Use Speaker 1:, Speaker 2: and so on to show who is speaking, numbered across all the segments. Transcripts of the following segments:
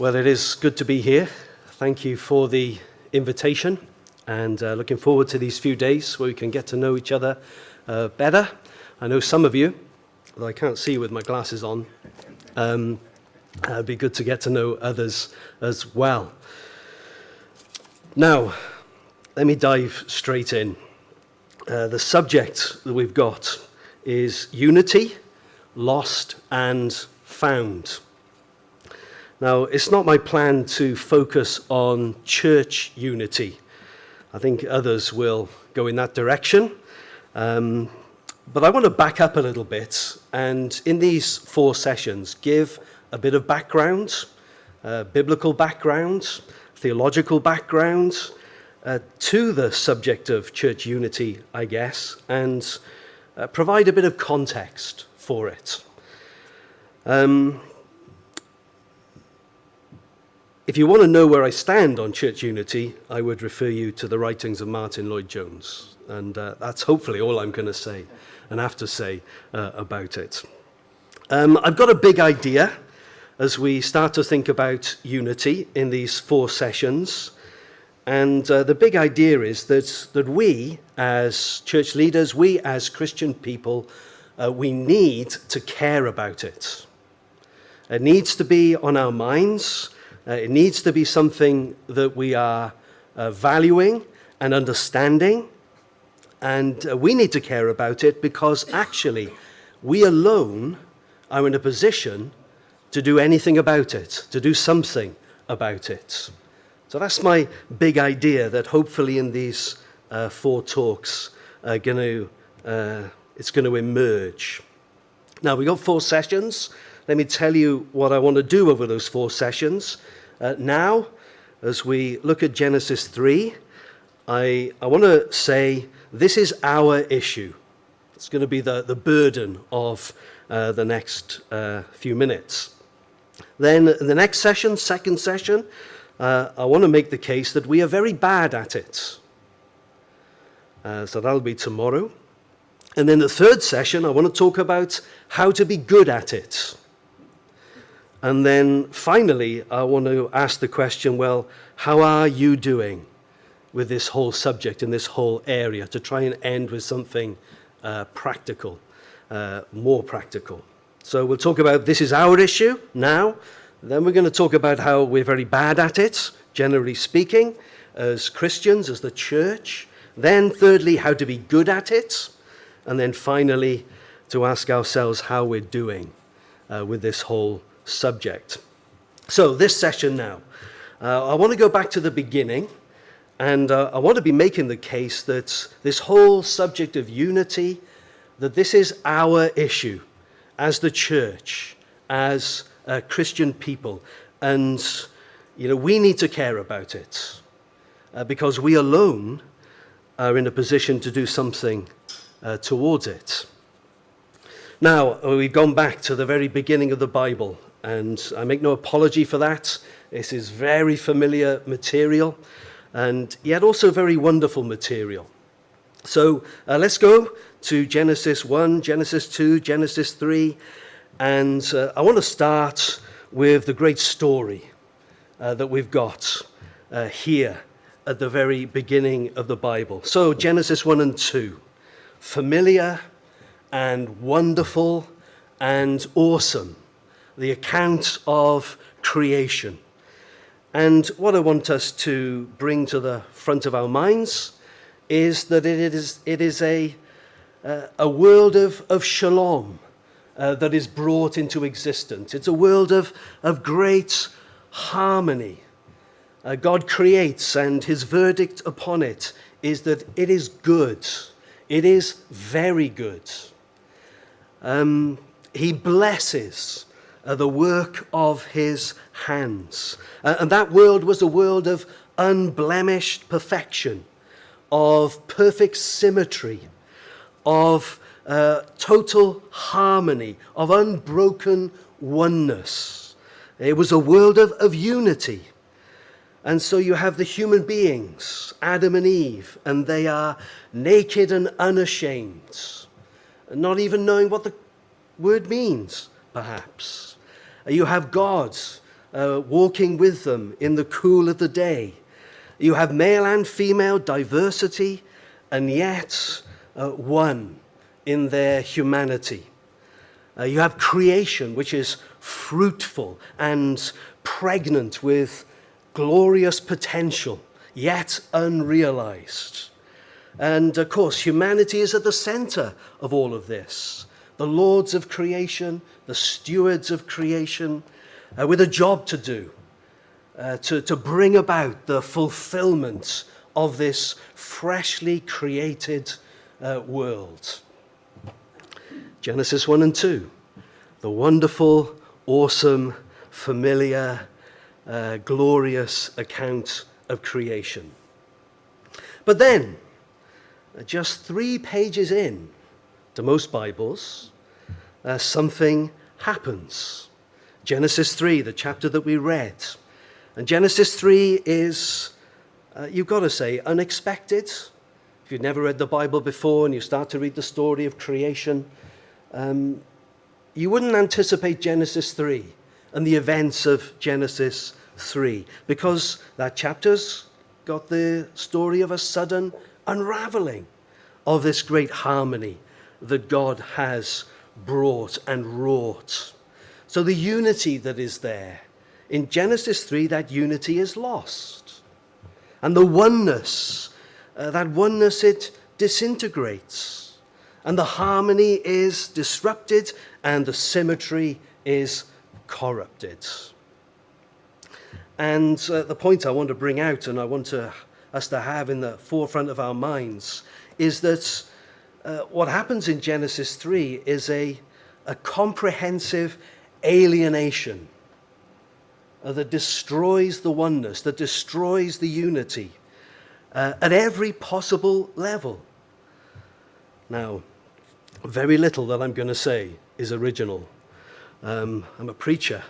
Speaker 1: Well, it is good to be here. Thank you for the invitation, and looking forward to these few days where we can get to know each other better. I know some of you, although I can't see with my glasses on. It'd be good to get to know others as well. Now, let me dive straight in. The subject that we've got is unity, lost and found. Now, it's not my plan to focus on church unity. I think others will go in that direction. But I want to back up a little bit and in these 4 sessions give a bit of background, biblical background, theological background to the subject of church unity, I guess, and provide a bit of context for it. If you want to know where I stand on church unity, I would refer you to the writings of Martin Lloyd-Jones. And that's hopefully all I'm going to say and have to say about it. I've got a big idea as we start to think about unity in these 4 sessions. And the big idea is that we as church leaders, we as Christian people, we need to care about it. It needs to be on our minds. It needs to be something that we are valuing and understanding, and we need to care about it because actually we alone are in a position to do anything about it, to do something about it. So that's my big idea that hopefully in these 4 talks it's going to emerge. Now, we've got 4 sessions. Let me tell you what I want to do over those 4 sessions. Now, as we look at Genesis 3, I want to say this is our issue. It's going to be the burden of the next few minutes. Then in the next session, second session, I want to make the case that we are very bad at it. So that'll be tomorrow. And then the third session, I want to talk about how to be good at it. And then finally, I want to ask the question, well, how are you doing with this whole subject in this whole area, to try and end with something practical, more practical. So we'll talk about this is our issue now. Then we're going to talk about how we're very bad at it, generally speaking, as Christians, as the church. Then thirdly, how to be good at it. And then finally, to ask ourselves how we're doing with this whole subject. So this session now, I want to go back to the beginning, and I want to be making the case that this whole subject of unity, that this is our issue as the church, as Christian people, and we need to care about it because we alone are in a position to do something towards it. Now, we've gone back to the very beginning of the Bible, and I make no apology for that. This is very familiar material, and yet also very wonderful material. So let's go to Genesis 1, Genesis 2, Genesis 3, and I want to start with the great story that we've got here at the very beginning of the Bible. So Genesis 1 and 2, familiar and wonderful and awesome, the account of creation. And what I want us to bring to the front of our minds is that it is a world of shalom that is brought into existence. It's a world of great harmony. God creates, and his verdict upon it is that it is good. It is very good. He blesses the work of his hands. And that world was a world of unblemished perfection, of perfect symmetry, of total harmony, of unbroken oneness. It was a world of unity. And so you have the human beings, Adam and Eve, and they are naked and unashamed, not even knowing what the word means, perhaps. You have God walking with them in the cool of the day. You have male and female diversity, and yet one in their humanity. You have creation, which is fruitful and pregnant with glorious potential, yet unrealized. And of course, humanity is at the center of all of this. The lords of creation, the stewards of creation, with a job to do, to bring about the fulfillment of this freshly created world. Genesis 1 and 2, the wonderful, awesome, familiar, glorious account of creation. But then, just 3 pages in to most Bibles, something happens. Genesis 3, the chapter that we read. And Genesis 3 is, you've got to say, unexpected. If you've never read the Bible before and you start to read the story of creation, you wouldn't anticipate Genesis 3 and the events of Genesis 3, because that chapter's got the story of a sudden unraveling of this great harmony that God has brought and wrought. So the unity that is there, in Genesis 3, that unity is lost. And the oneness, it disintegrates. And the harmony is disrupted, and the symmetry is corrupted. And the point I want to bring out, and I want us to have in the forefront of our minds, is that what happens in Genesis 3 is a comprehensive alienation that destroys the oneness, that destroys the unity at every possible level. Now, very little that I'm going to say is original. I'm a preacher,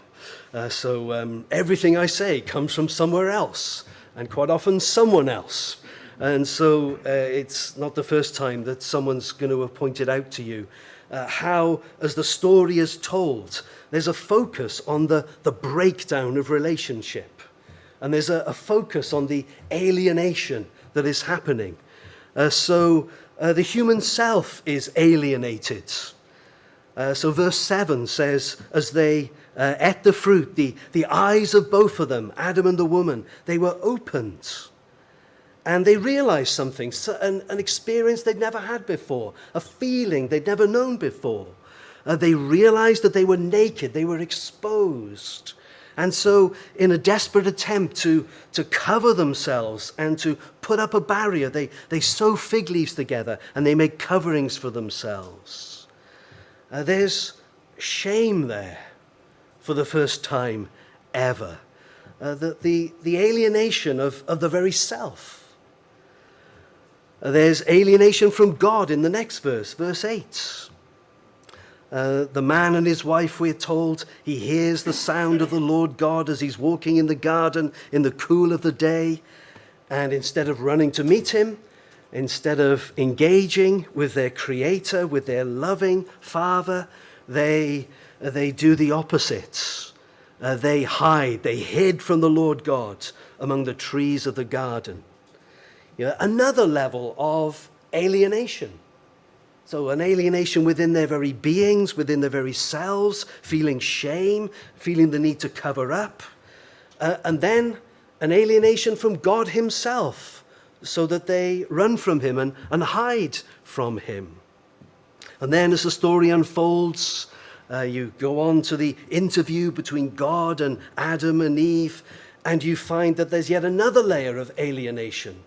Speaker 1: so everything I say comes from somewhere else, and quite often someone else. And so it's not the first time that someone's going to have pointed out to you how, as the story is told, there's a focus on the breakdown of relationship. And there's a focus on the alienation that is happening. So the human self is alienated. So verse 7 says, as they ate the fruit, the eyes of both of them, Adam and the woman, they were opened. And they realized something, an experience they'd never had before, a feeling they'd never known before. They realized that they were naked, they were exposed. And so in a desperate attempt to cover themselves and to put up a barrier, they sew fig leaves together and they make coverings for themselves. There's shame there for the first time ever. The alienation of the very self. There's alienation from God in the next verse, verse 8. The man and his wife, we're told, he hears the sound of the Lord God as he's walking in the garden in the cool of the day. And instead of running to meet him, instead of engaging with their Creator, with their loving Father, they do the opposite. They hid from the Lord God among the trees of the garden. Another level of alienation. So an alienation within their very beings, within their very selves, feeling shame, feeling the need to cover up. And then an alienation from God himself, so that they run from him and hide from him. And then as the story unfolds, you go on to the interview between God and Adam and Eve, and you find that there's yet another layer of alienation.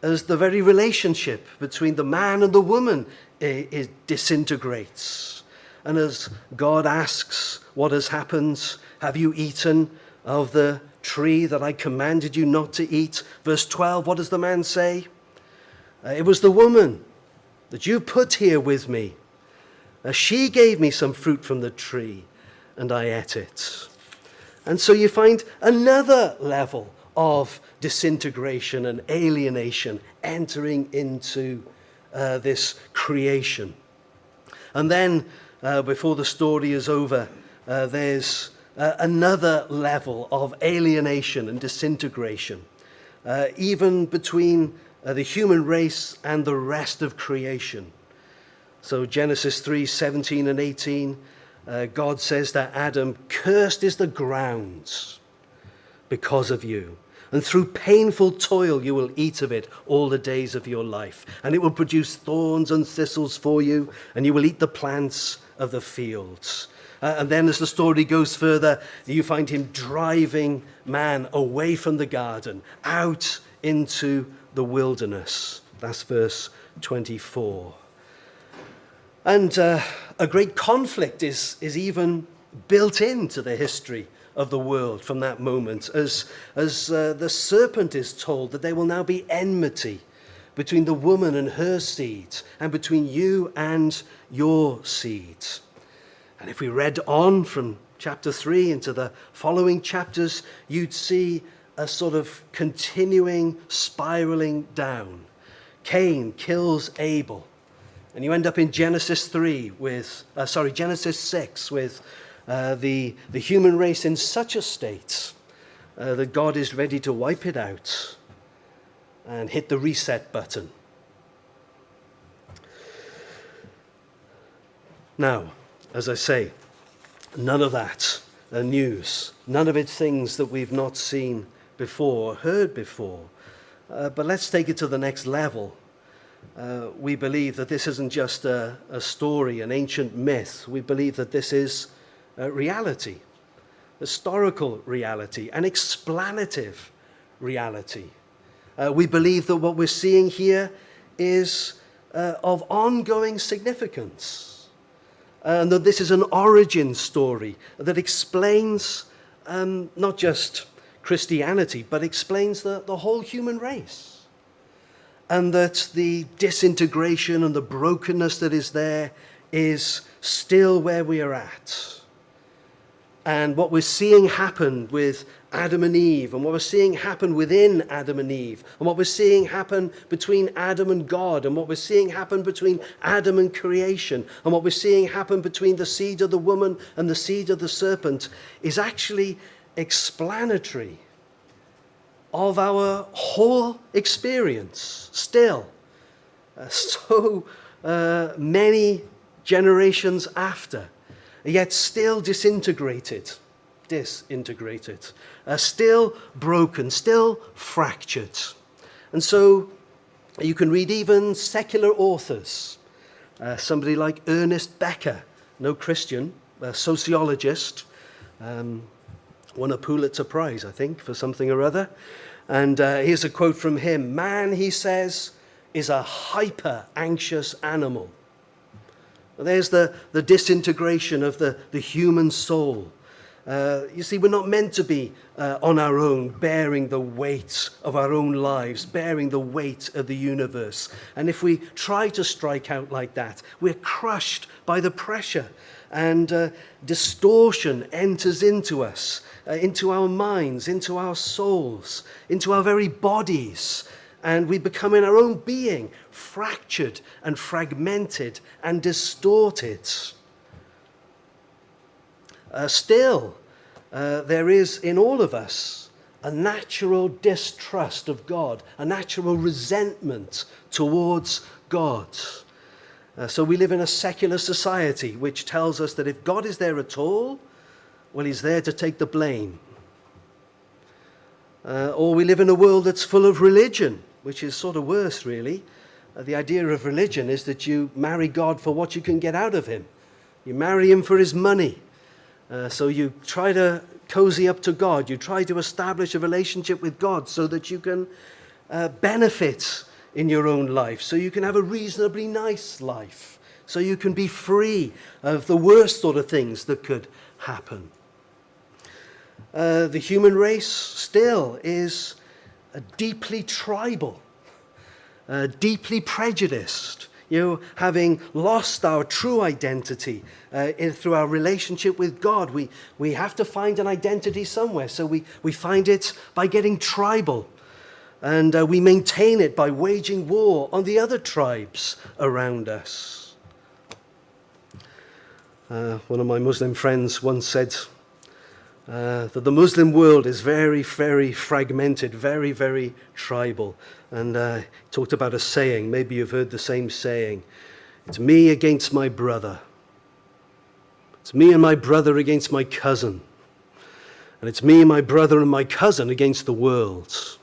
Speaker 1: As the very relationship between the man and the woman it disintegrates. And as God asks what has happened, have you eaten of the tree that I commanded you not to eat? Verse 12, what does the man say? It was the woman that you put here with me. She gave me some fruit from the tree, and I ate it. And so you find another level of disintegration and alienation entering into this creation. And then, before the story is over, there's another level of alienation and disintegration, even between the human race and the rest of creation. So Genesis 3:17 and 18, God says that Adam, "Cursed is the ground because of you, and through painful toil you will eat of it all the days of your life. And it will produce thorns and thistles for you, and you will eat the plants of the fields." And then as the story goes further, you find him driving man away from the garden, out into the wilderness. That's verse 24. And a great conflict is even built into the history of the world from that moment, as the serpent is told that there will now be enmity between the woman and her seed, and between you and your seed. And if we read on from chapter 3 into the following chapters, you'd see a sort of continuing spiraling down. Cain kills Abel. And you end up in Genesis 6 with the human race in such a state that God is ready to wipe it out and hit the reset button. Now, as I say, none of that news, none of it things that we've not seen before, heard before. But let's take it to the next level. We believe that this isn't just a story, an ancient myth. We believe that this is reality, historical reality, an explanative reality. We believe that what we're seeing here is of ongoing significance, and that this is an origin story that explains not just Christianity, but explains the whole human race. And that the disintegration and the brokenness that is there is still where we are at. And what we're seeing happen with Adam and Eve, and what we're seeing happen within Adam and Eve, and what we're seeing happen between Adam and God, and what we're seeing happen between Adam and creation, and what we're seeing happen between the seed of the woman and the seed of the serpent, is actually explanatory of our whole experience still. So many generations after, yet still disintegrated, still broken, still fractured. And so you can read even secular authors, somebody like Ernest Becker, no Christian, a sociologist, won a Pulitzer Prize, I think, for something or other. And here's a quote from him. "Man," he says, "is a hyper-anxious animal." Well, there's the disintegration of the human soul. You see, we're not meant to be on our own, bearing the weight of our own lives, bearing the weight of the universe. And if we try to strike out like that, we're crushed by the pressure, and distortion enters into us, into our minds, into our souls, into our very bodies, and we become in our own being fractured and fragmented and distorted. Still, there is in all of us a natural distrust of God, a natural resentment towards God. So we live in a secular society which tells us that if God is there at all, well, he's there to take the blame. Or we live in a world that's full of religion, which is sort of worse, really. The idea of religion is that you marry God for what you can get out of him. You marry him for his money. So you try to cozy up to God. You try to establish a relationship with God so that you can benefit in your own life, so you can have a reasonably nice life, so you can be free of the worst sort of things that could happen. The human race still is deeply tribal, deeply prejudiced. Having lost our true identity through our relationship with God, we have to find an identity somewhere. So we find it by getting tribal. And we maintain it by waging war on the other tribes around us. One of my Muslim friends once said, that the Muslim world is very, very fragmented, very, very tribal. And he talked about a saying, maybe you've heard the same saying, it's me against my brother. It's me and my brother against my cousin. And it's me and my brother and my cousin against the world.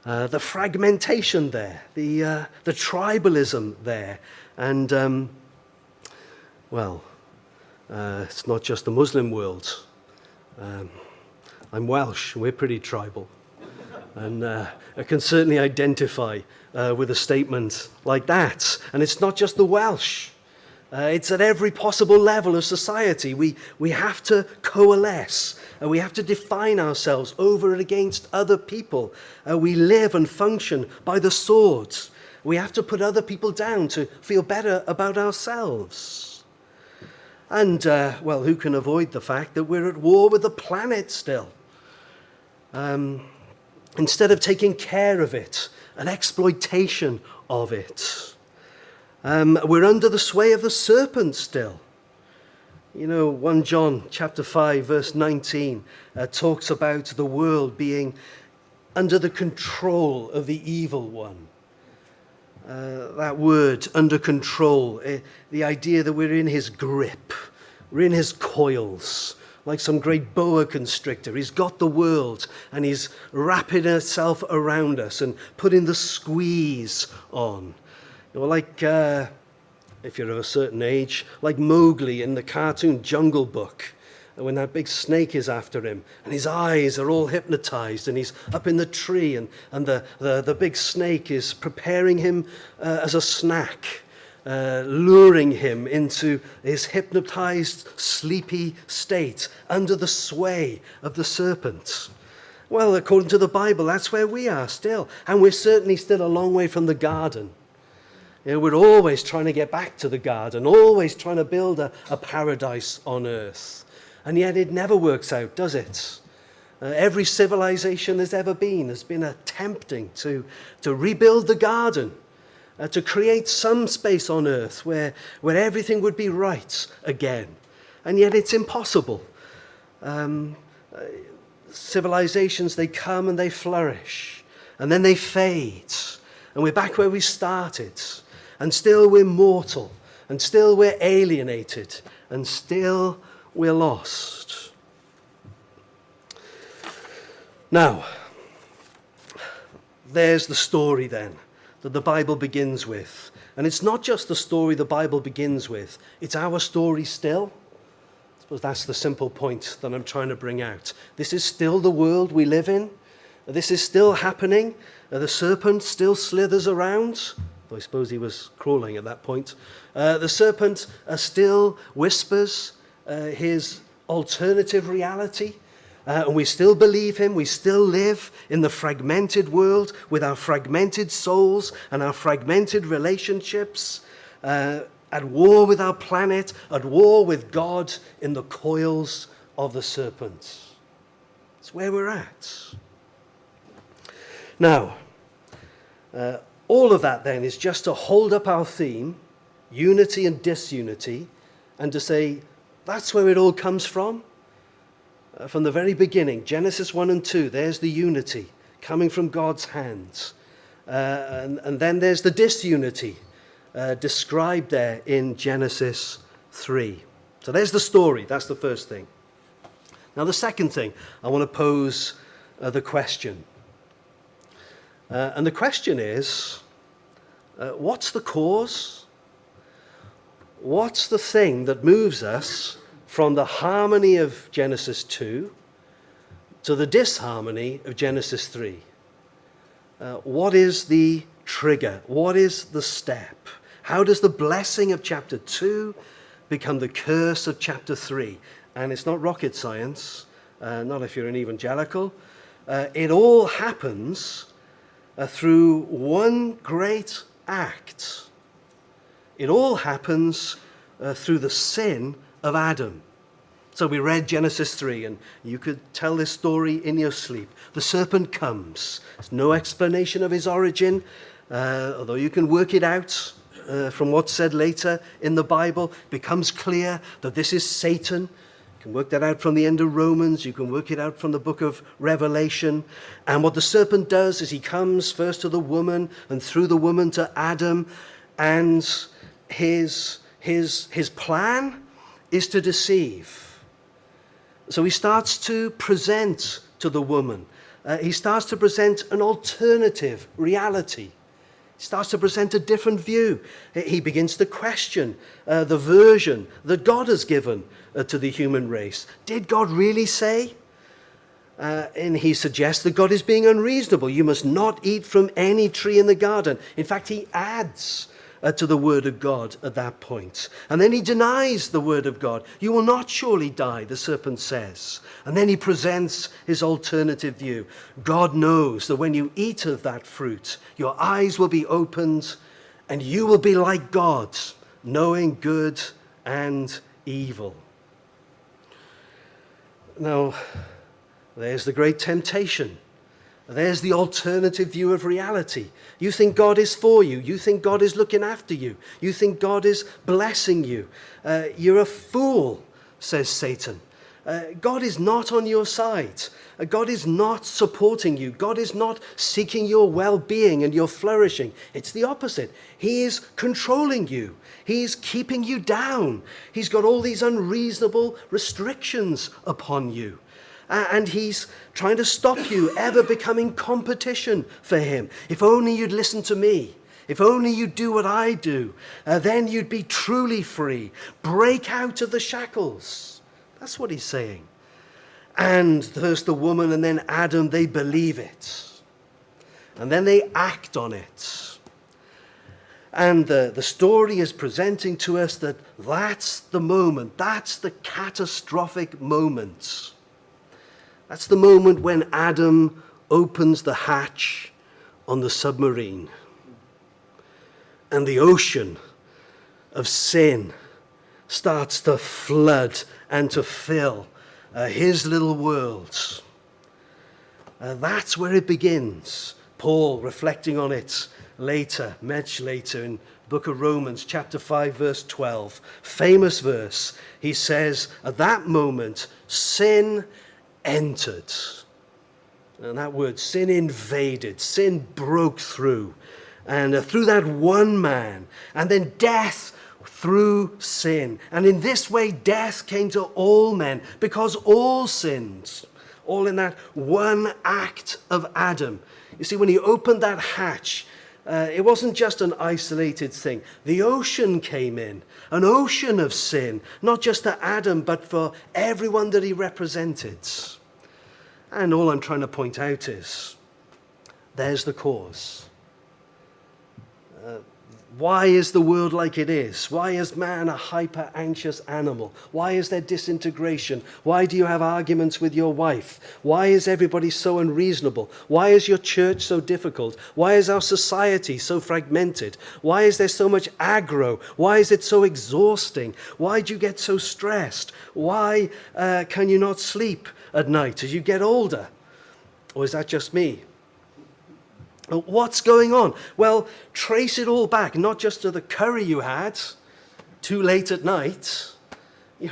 Speaker 1: The fragmentation there, the tribalism there. And, it's not just the Muslim world. I'm Welsh, we're pretty tribal. And I can certainly identify with a statement like that. And it's not just the Welsh. It's at every possible level of society. We have to coalesce. We have to define ourselves over and against other people. We live and function by the sword. We have to put other people down to feel better about ourselves. And, who can avoid the fact that we're at war with the planet still? Instead of taking care of it, an exploitation of it. We're under the sway of the serpent still. 1 John chapter 5, verse 19 talks about the world being under the control of the evil one. That word, under control, the idea that we're in his grip, we're in his coils, like some great boa constrictor. He's got the world and he's wrapping itself around us and putting the squeeze on. Like, if you're of a certain age, like Mowgli in the cartoon Jungle Book, when that big snake is after him, and his eyes are all hypnotized, and he's up in the tree, and the big snake is preparing him as a snack, luring him into his hypnotized, sleepy state under the sway of the serpent. Well, according to the Bible, that's where we are still, and we're certainly still a long way from the garden. We're always trying to get back to the garden, always trying to build a paradise on earth. And yet it never works out, does it? Every civilization there's ever been has been attempting to rebuild the garden, to create some space on earth where everything would be right again. And yet it's impossible. Civilizations, they come and they flourish, and then they fade. And we're back where we started. And still we're mortal, and still we're alienated, and still we're lost. Now, there's the story then that the Bible begins with. And it's not just the story the Bible begins with, it's our story still. I suppose that's the simple point that I'm trying to bring out. This is still the world we live in. This is still happening. The serpent still slithers around. Though I suppose he was crawling at that point. The serpent still whispers his alternative reality. And we still believe him. We still live in the fragmented world with our fragmented souls and our fragmented relationships, at war with our planet, at war with God in the coils of the serpent. It's where we're at. Now, all of that then is just to hold up our theme, unity and disunity, and to say that's where it all comes from. From the very beginning, Genesis 1 and 2, there's the unity coming from God's hands. And then there's the disunity described there in Genesis 3. So there's the story. That's the first thing. Now the second thing, I want to pose the question. And the question is, what's the cause? What's the thing that moves us from the harmony of Genesis 2 to the disharmony of Genesis 3? What is the trigger? What is the step? How does the blessing of chapter 2 become the curse of chapter 3? And it's not rocket science, not if you're an evangelical. It all happens through one great act. It all happens through the sin of Adam. So we read Genesis 3, and you could tell this story in your sleep. The serpent comes. There's no explanation of his origin, although you can work it out from what's said later in the Bible. It becomes clear that this is Satan You can work that out from the end of Romans. You can work it out from the book of Revelation. And what the serpent does is he comes first to the woman and through the woman to Adam. And his plan is to deceive. So he starts to present to the woman. He starts to present an alternative reality. He starts to present a different view. He begins to question the version that God has given to the human race. Did God really say? And he suggests that God is being unreasonable. You must not eat from any tree in the garden. In fact, he adds to the word of God at that point. And then he denies the word of God. You will not surely die, the serpent says. And then he presents his alternative view. God knows that when you eat of that fruit, your eyes will be opened and you will be like God, knowing good and evil. Now, there's the great temptation. There's the alternative view of reality. You think God is for you. You think God is looking after you. You think God is blessing you. You're a fool, says Satan. God is not on your side. God is not supporting you. God is not seeking your well-being and your flourishing. It's the opposite. He is controlling you. He's keeping you down. He's got all these unreasonable restrictions upon you. And he's trying to stop you ever becoming competition for him. If only you'd listen to me. If only you'd do what I do. Then you'd be truly free. Break out of the shackles. That's what he's saying. And first the woman and then Adam, they believe it. And then they act on it. And the story is presenting to us that that's the moment. That's the catastrophic moment. That's the moment when Adam opens the hatch on the submarine. And the ocean of sin starts to flood and to fill his little world. That's where it begins. Paul, reflecting on it much later in the book of Romans, chapter 5, verse 12. Famous verse. He says, at that moment, sin entered. And that word, sin invaded, sin broke through. And through that one man, and then death through sin. And in this way, death came to all men because all sinned, all in that one act of Adam. You see, when he opened that hatch, it wasn't just an isolated thing. The ocean came in, an ocean of sin, not just to Adam, but for everyone that he represented. And all I'm trying to point out is, there's the cause. Why is the world like it is? Why is man a hyper-anxious animal? Why is there disintegration? Why do you have arguments with your wife? Why is everybody so unreasonable? Why is your church so difficult? Why is our society so fragmented? Why is there so much aggro? Why is it so exhausting? Why do you get so stressed? Why can you not sleep at night as you get older? Or is that just me? What's going on? Well, trace it all back, not just to the curry you had too late at night.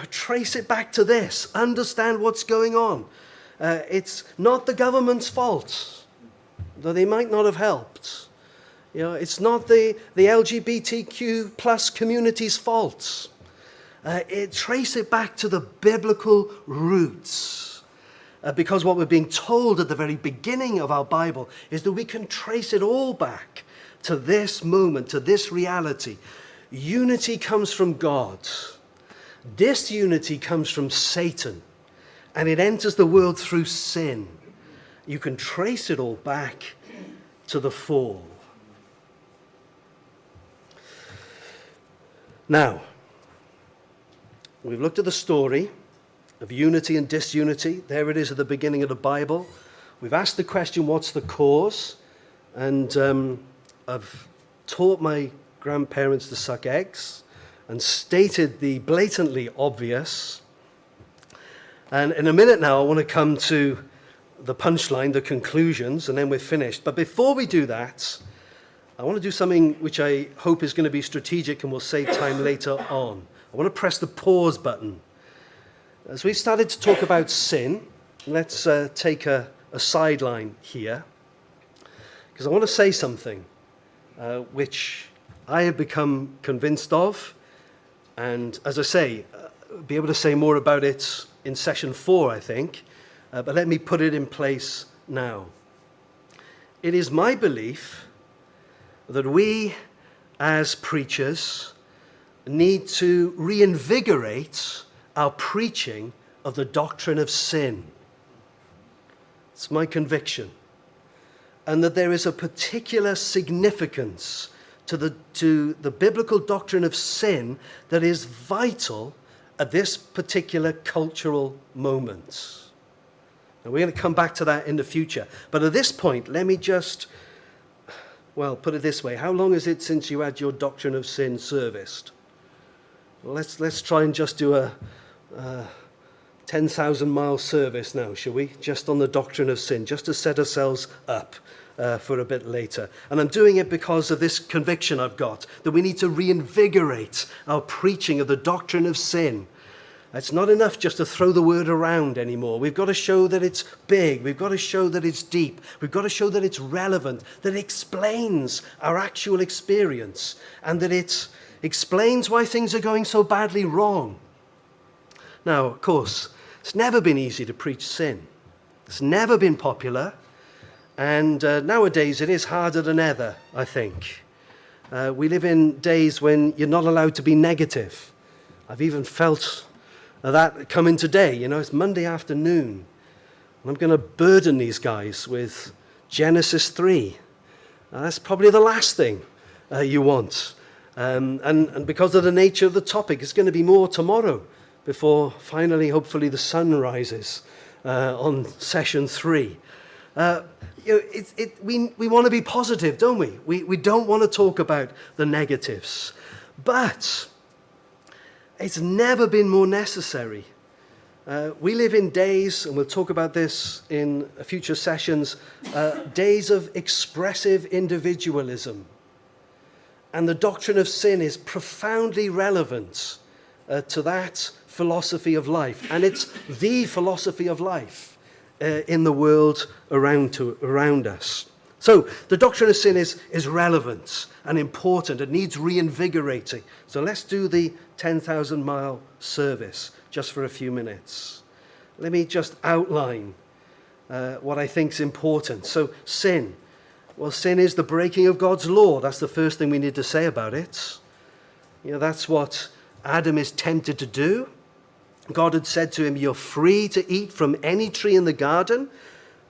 Speaker 1: Trace it back to this. Understand what's going on. It's not the government's fault, though they might not have helped. It's not the LGBTQ plus community's fault. Trace it back to the biblical roots. Because what we're being told at the very beginning of our Bible is that we can trace it all back to this moment, to this reality. Unity comes from God. Disunity comes from Satan. And it enters the world through sin. You can trace it all back to the fall. Now, we've looked at the story of unity and disunity. There it is at the beginning of the Bible. We've asked the question, what's the cause? And I've taught my grandparents to suck eggs and stated the blatantly obvious. And in a minute now, I want to come to the punchline, the conclusions, and then we're finished. But before we do that, I want to do something which I hope is going to be strategic and will save time later on. I want to press the pause button. As we've started to talk about sin, let's take a sideline here, because I want to say something which I have become convinced of, and as I say, be able to say more about it in session 4, I think, but let me put it in place now. It is my belief that we as preachers need to reinvigorate our preaching of the doctrine of sin. It's my conviction. And that there is a particular significance to the biblical doctrine of sin that is vital at this particular cultural moment. And we're going to come back to that in the future. But at this point, let me just, put it this way. How long is it since you had your doctrine of sin serviced? Well, let's try and just do a 10,000-mile service now, shall we? Just on the doctrine of sin, just to set ourselves up for a bit later. And I'm doing it because of this conviction I've got, that we need to reinvigorate our preaching of the doctrine of sin. It's not enough just to throw the word around anymore. We've got to show that it's big. We've got to show that it's deep. We've got to show that it's relevant, that it explains our actual experience, and that it explains why things are going so badly wrong. Now, of course, it's never been easy to preach sin. It's never been popular. And nowadays it is harder than ever, I think. We live in days when you're not allowed to be negative. I've even felt that coming today. It's Monday afternoon. And I'm going to burden these guys with Genesis 3. That's probably the last thing you want. And because of the nature of the topic, it's going to be more tomorrow before finally, hopefully, the sun rises on session 3. We want to be positive, don't we? We don't want to talk about the negatives. But it's never been more necessary. We live in days, and we'll talk about this in future sessions, days of expressive individualism. And the doctrine of sin is profoundly relevant to that philosophy of life. And it's the philosophy of life in the world around us. So the doctrine of sin is relevant and important. It needs reinvigorating. So let's do the 10,000-mile service just for a few minutes. Let me just outline what I think is important. So sin. Well, sin is the breaking of God's law. That's the first thing we need to say about it. That's what Adam is tempted to do. God had said to him, "You're free to eat from any tree in the garden."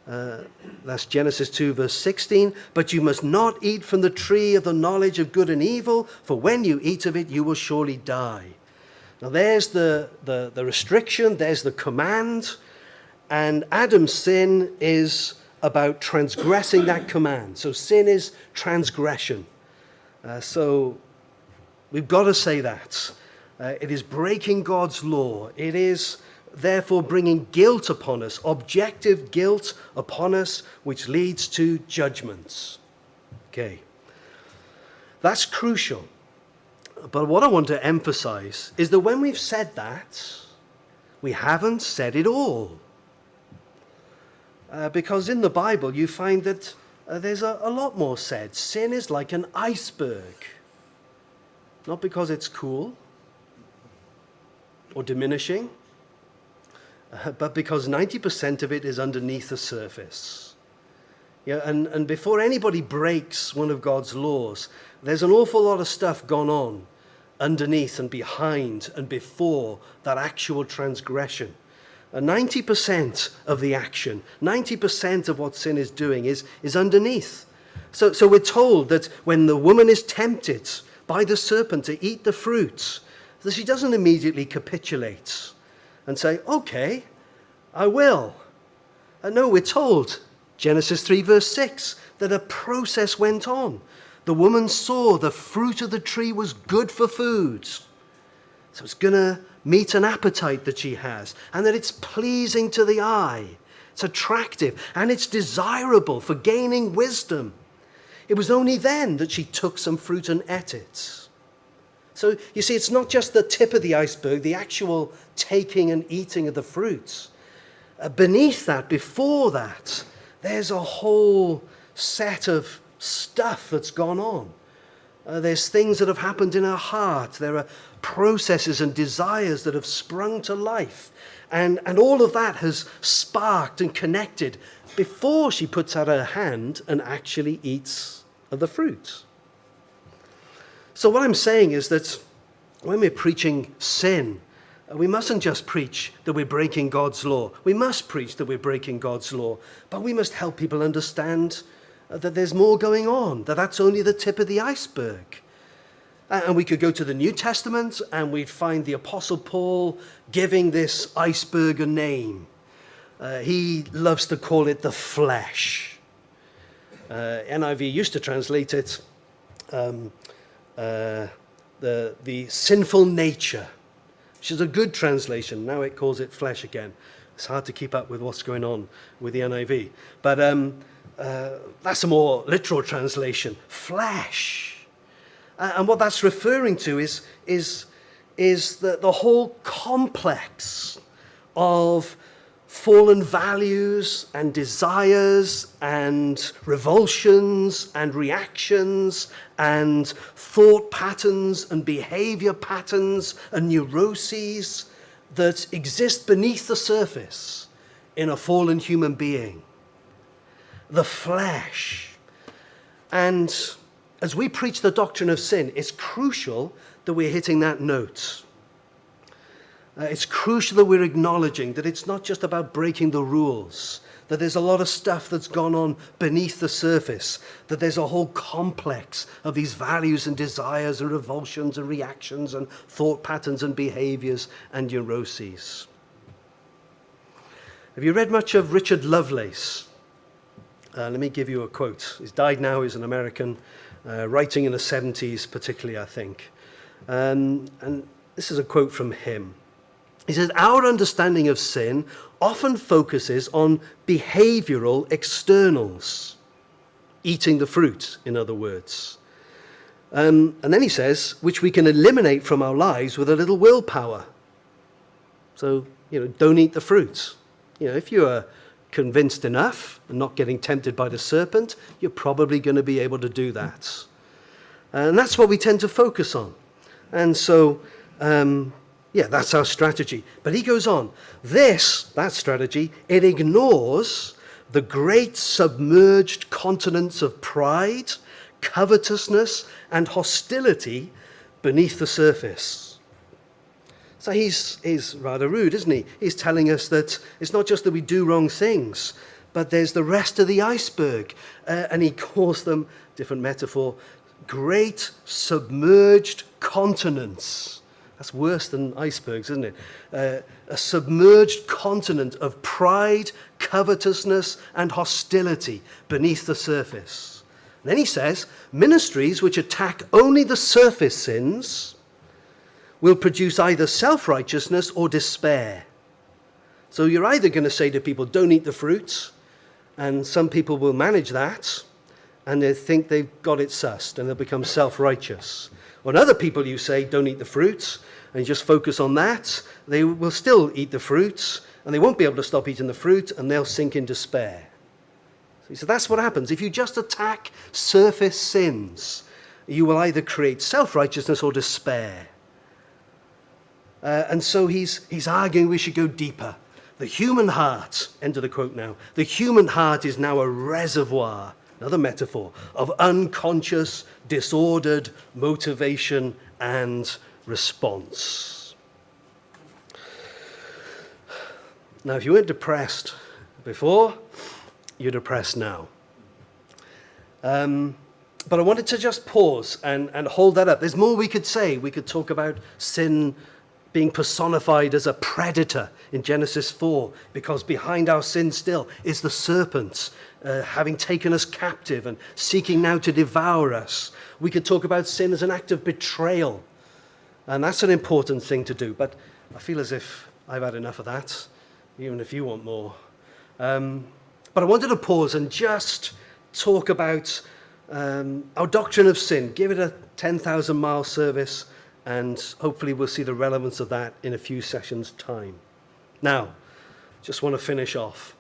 Speaker 1: That's Genesis 2, verse 16. "But you must not eat from the tree of the knowledge of good and evil, for when you eat of it, you will surely die." Now there's the restriction, there's the command, and Adam's sin is about transgressing that command. So sin is transgression. So we've got to say that. It is breaking God's law. It is therefore bringing guilt upon us, objective guilt upon us, which leads to judgments. Okay. That's crucial. But what I want to emphasize is that when we've said that, we haven't said it all. Because in the Bible, you find that there's a lot more said. Sin is like an iceberg. Not because it's cool or diminishing, but because 90% of it is underneath the surface. And before anybody breaks one of God's laws, there's an awful lot of stuff gone on underneath and behind and before that actual transgression. 90% of the action, 90% of what sin is doing is underneath. So we're told that when the woman is tempted by the serpent to eat the fruit, that she doesn't immediately capitulate and say, "Okay, I will." No, we're told, Genesis 3 verse 6, that a process went on. The woman saw the fruit of the tree was good for food. So it's going to meet an appetite that she has, and that it's pleasing to the eye. It's attractive, and it's desirable for gaining wisdom. It was only then that she took some fruit and ate it. So you see, it's not just the tip of the iceberg, the actual taking and eating of the fruits. Beneath that, before that, there's a whole set of stuff that's gone on. There's things that have happened in her heart. There are processes and desires that have sprung to life. And all of that has sparked and connected before she puts out her hand and actually eats of the fruit. So what I'm saying is that when we're preaching sin, we mustn't just preach that we're breaking God's law. We must preach that we're breaking God's law, but we must help people understand that there's more going on, that that's only the tip of the iceberg. And we could go to the New Testament and we'd find the Apostle Paul giving this iceberg a name. He loves to call it the flesh. NIV used to translate it the sinful nature, which is a good translation. Now it calls it flesh again. It's hard to keep up with what's going on with the NIV. But that's a more literal translation, flesh. And what that's referring to is the whole complex of fallen values and desires and revulsions and reactions and thought patterns and behavior patterns and neuroses that exist beneath the surface in a fallen human being. The flesh. And as we preach the doctrine of sin, it's crucial that we're hitting that note. It's crucial that we're acknowledging that it's not just about breaking the rules, that there's a lot of stuff that's gone on beneath the surface, that there's a whole complex of these values and desires and revulsions and reactions and thought patterns and behaviors and neuroses. Have you read much of Richard Lovelace? Let me give you a quote. He's died now, he's an American, writing in the 70s particularly, I think. And this is a quote from him. He says, "Our understanding of sin often focuses on behavioral externals, eating the fruit, in other words. And then he says, which we can eliminate from our lives with a little willpower. So, don't eat the fruit. If you are convinced enough and not getting tempted by the serpent, you're probably going to be able to do that. And that's what we tend to focus on. And so, that's our strategy. But he goes on, that strategy, it ignores the great submerged continents of pride, covetousness, and hostility beneath the surface. So he's rather rude, isn't he? He's telling us that it's not just that we do wrong things, but there's the rest of the iceberg. And he calls them, different metaphor, great submerged continents. That's worse than icebergs, isn't it? A submerged continent of pride, covetousness, and hostility beneath the surface. And then he says, ministries which attack only the surface sins will produce either self-righteousness or despair. So you're either going to say to people, don't eat the fruits, and some people will manage that, and they think they've got it sussed, and they'll become self-righteous. When other people you say, don't eat the fruits, and you just focus on that, they will still eat the fruits, and they won't be able to stop eating the fruit, and they'll sink in despair. So that's what happens. If you just attack surface sins, you will either create self-righteousness or despair. And so he's arguing we should go deeper. The human heart, end of the quote now, the human heart is now a reservoir, another metaphor, of unconscious, disordered motivation and response. Now, if you weren't depressed before, you're depressed now. But I wanted to just pause and hold that up. There's more we could say. We could talk about sin being personified as a predator in Genesis 4, because behind our sin still is the serpent, having taken us captive and seeking now to devour us. We could talk about sin as an act of betrayal, and that's an important thing to do, but I feel as if I've had enough of that, even if you want more. But I wanted to pause and just talk about our doctrine of sin, give it a 10,000-mile service, And hopefully we'll see the relevance of that in a few sessions' time. Now, just want to finish off.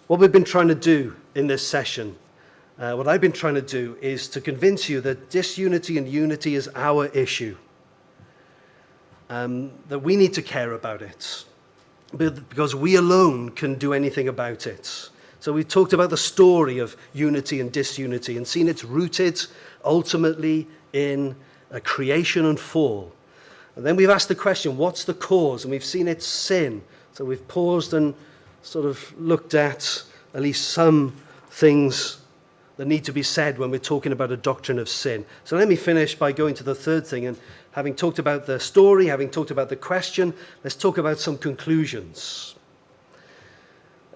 Speaker 1: What we've been trying to do in this session, what I've been trying to do, is to convince you that disunity and unity is our issue. That we need to care about it, because we alone can do anything about it. So we talked about the story of unity and disunity and seen it's rooted ultimately in creation and fall. And then we've asked the question, what's the cause? And we've seen it's sin. So we've paused and sort of looked at least some things that need to be said when we're talking about a doctrine of sin. So let me finish by going to the third thing. And having talked about the story, having talked about the question, let's talk about some conclusions.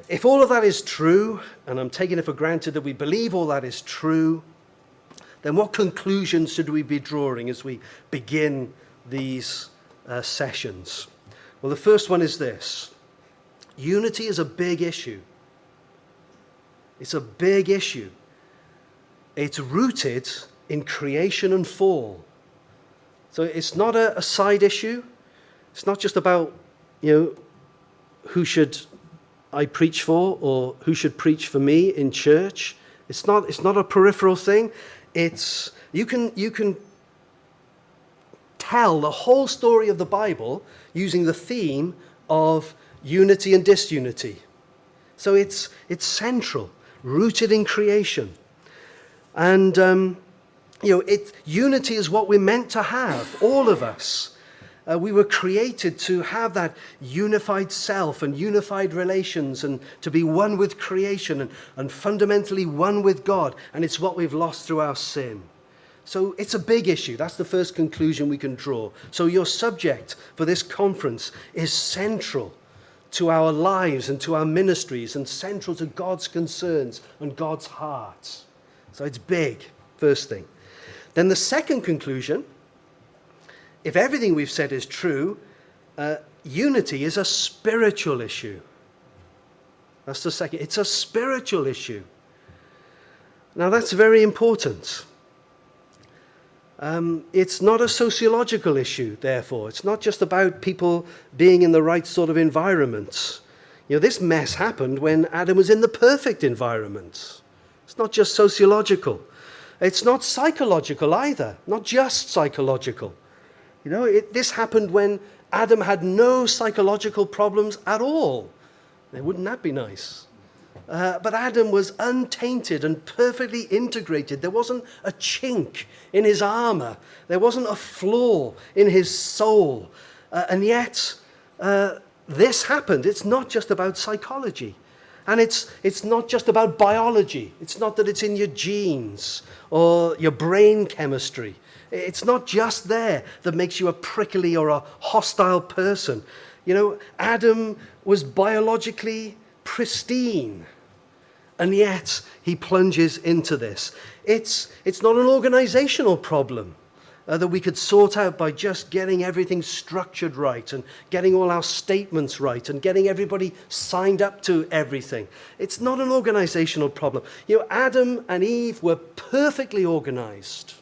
Speaker 1: If all of that is true, and I'm taking it for granted that we believe all that is true, then what conclusions should we be drawing as we begin these sessions? Well, the first one is this. Unity is a big issue. It's a big issue. It's rooted in creation and fall. So it's not a side issue. It's not just about, who should I preach for or who should preach for me in church. It's not a peripheral thing. It's you can tell the whole story of the Bible using the theme of unity and disunity. So it's central, rooted in creation. And unity is what we're meant to have, all of us. We were created to have that unified self and unified relations and to be one with creation and fundamentally one with God. And it's what we've lost through our sin. So it's a big issue. That's the first conclusion we can draw. So your subject for this conference is central to our lives and to our ministries and central to God's concerns and God's heart. So it's big, first thing. Then the second conclusion, if everything we've said is true, unity is a spiritual issue. That's the second. It's a spiritual issue. Now that's very important. It's not a sociological issue, therefore. It's not just about people being in the right sort of environment. This mess happened when Adam was in the perfect environment. It's not just sociological. It's not psychological either, not just psychological. This happened when Adam had no psychological problems at all. Now, wouldn't that be nice? But Adam was untainted and perfectly integrated. There wasn't a chink in his armor. There wasn't a flaw in his soul. And yet, this happened. It's not just about psychology. And it's not just about biology. It's not that it's in your genes or your brain chemistry. It's not just there that makes you a prickly or a hostile person. Adam was biologically pristine. And yet he plunges into this. It's not an organizational problem that we could sort out by just getting everything structured right and getting all our statements right and getting everybody signed up to everything. It's not an organizational problem. Adam and Eve were perfectly organized.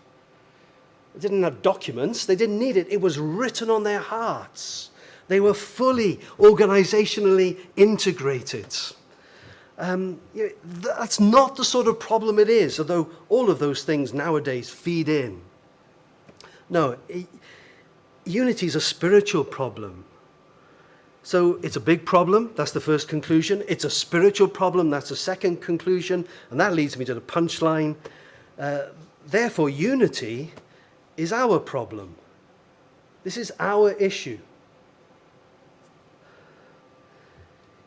Speaker 1: They didn't have documents. They didn't need it. It was written on their hearts. They were fully organizationally integrated. That's not the sort of problem it is, although all of those things nowadays feed in. No, unity is a spiritual problem. So it's a big problem. That's the first conclusion. It's a spiritual problem. That's the second conclusion. And that leads me to the punchline. Therefore, unity is our problem. This is our issue.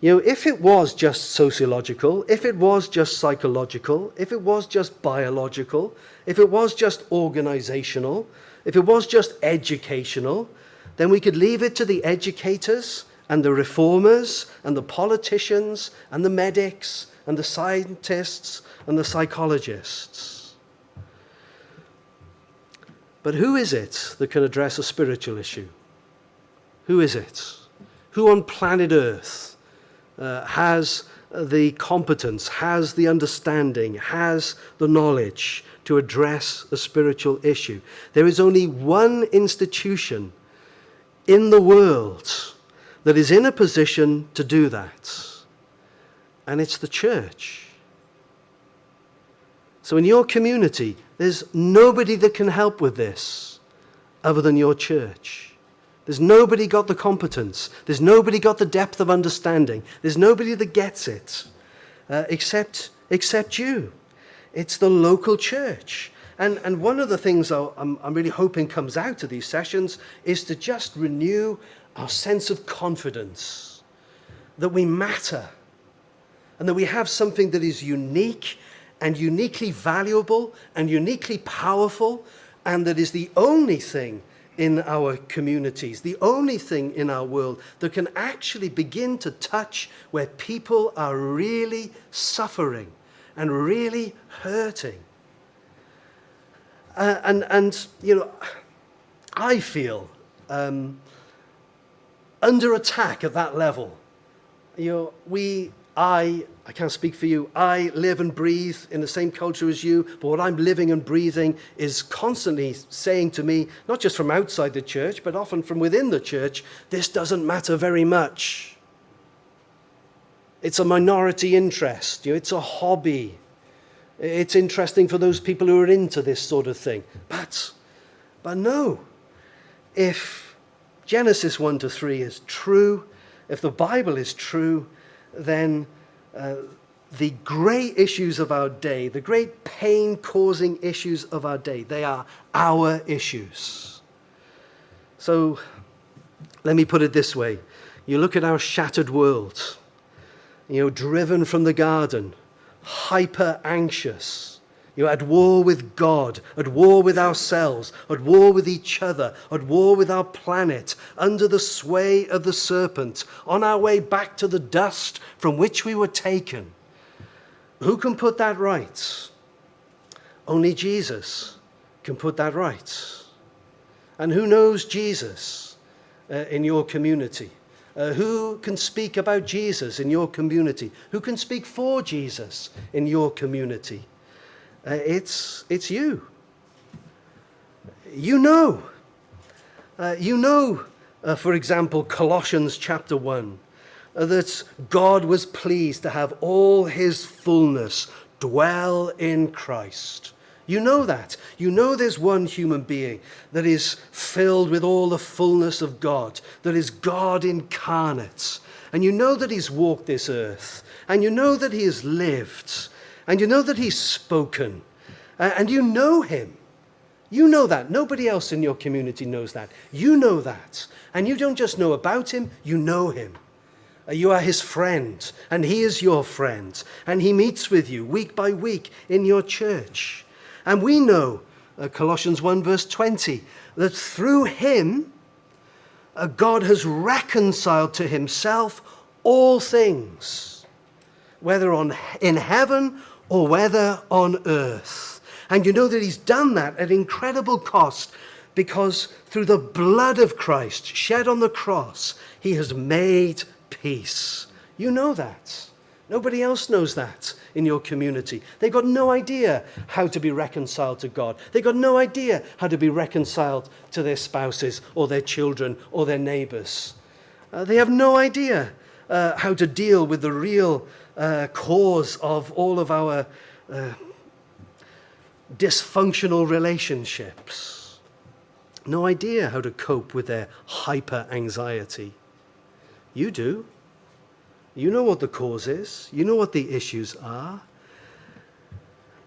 Speaker 1: If it was just sociological, if it was just psychological, if it was just biological, if it was just organizational, if it was just educational, then we could leave it to the educators and the reformers and the politicians and the medics and the scientists and the psychologists. But who is it that can address a spiritual issue? Who is it? Who on planet Earth has the competence, has the understanding, has the knowledge to address a spiritual issue. There is only one institution in the world that is in a position to do that, and it's the church. So in your community, there's nobody that can help with this other than your church. There's nobody got the competence. There's nobody got the depth of understanding. There's nobody that gets it except you. It's the local church. And one of the things I'm really hoping comes out of these sessions is to just renew our sense of confidence that we matter and that we have something that is unique and uniquely valuable and uniquely powerful, and that is the only thing in our communities, the only thing in our world that can actually begin to touch where people are really suffering and really hurting. And you know, I feel under attack at that level. You know, I can't speak for you. I live and breathe in the same culture as you, but what I'm living and breathing is constantly saying to me, not just from outside the church, but often from within the church, this doesn't matter very much. It's a minority interest. You know, it's a hobby. It's interesting for those people who are into this sort of thing. But no. If Genesis 1-3 is true, if the Bible is true, then the great issues of our day, the great pain-causing issues of our day, they are our issues. So let me put it this way. You look at our shattered world, you know, driven from the garden, hyper-anxious, you know, at war with God, at war with ourselves, at war with each other, at war with our planet, under the sway of the serpent, on our way back to the dust from which we were taken. Who can put that right? Only Jesus can put that right. And who knows Jesus in your community? Who can speak about Jesus in your community? Who can speak for Jesus in your community? It's you. You know, for example, Colossians chapter 1, that God was pleased to have all his fullness dwell in Christ. You know that. You know there's one human being that is filled with all the fullness of God, that is God incarnate. And you know that he's walked this earth. And you know that he has lived. And you know that he's spoken. And you know him. You know that. Nobody else in your community knows that. You know that. And you don't just know about him, you know him. You are his friend, and he is your friend. And he meets with you week by week in your church. And we know, Colossians 1 verse 20, that through him, God has reconciled to himself all things, whether in heaven or whether on earth. And you know that he's done that at incredible cost, because through the blood of Christ shed on the cross, he has made peace. You know that. Nobody else knows that in your community. They've got no idea how to be reconciled to God. They've got no idea how to be reconciled to their spouses or their children or their neighbors. They have no idea how to deal with the real cause of all of our dysfunctional relationships. No idea how to cope with their hyper-anxiety. You do. You know what the cause is. You know what the issues are.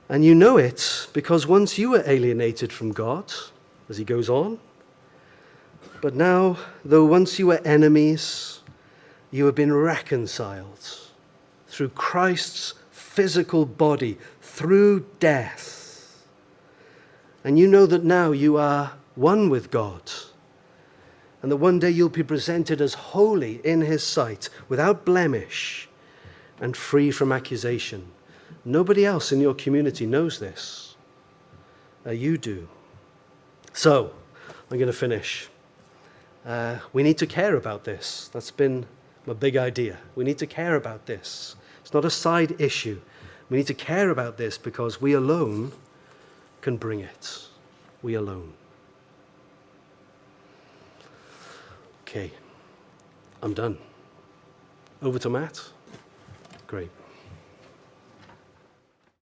Speaker 1: And you know it because once you were alienated from God, as he goes on, but now, though once you were enemies, you have been reconciled through Christ's physical body, through death. And you know that now you are one with God. And that one day you'll be presented as holy in his sight, without blemish and free from accusation. Nobody else in your community knows this. You do. So, I'm going to finish. We need to care about this. That's been my big idea. We need to care about this. It's not a side issue. We need to care about this because we alone can bring it. We alone. Okay, I'm done. Over to Matt. Great.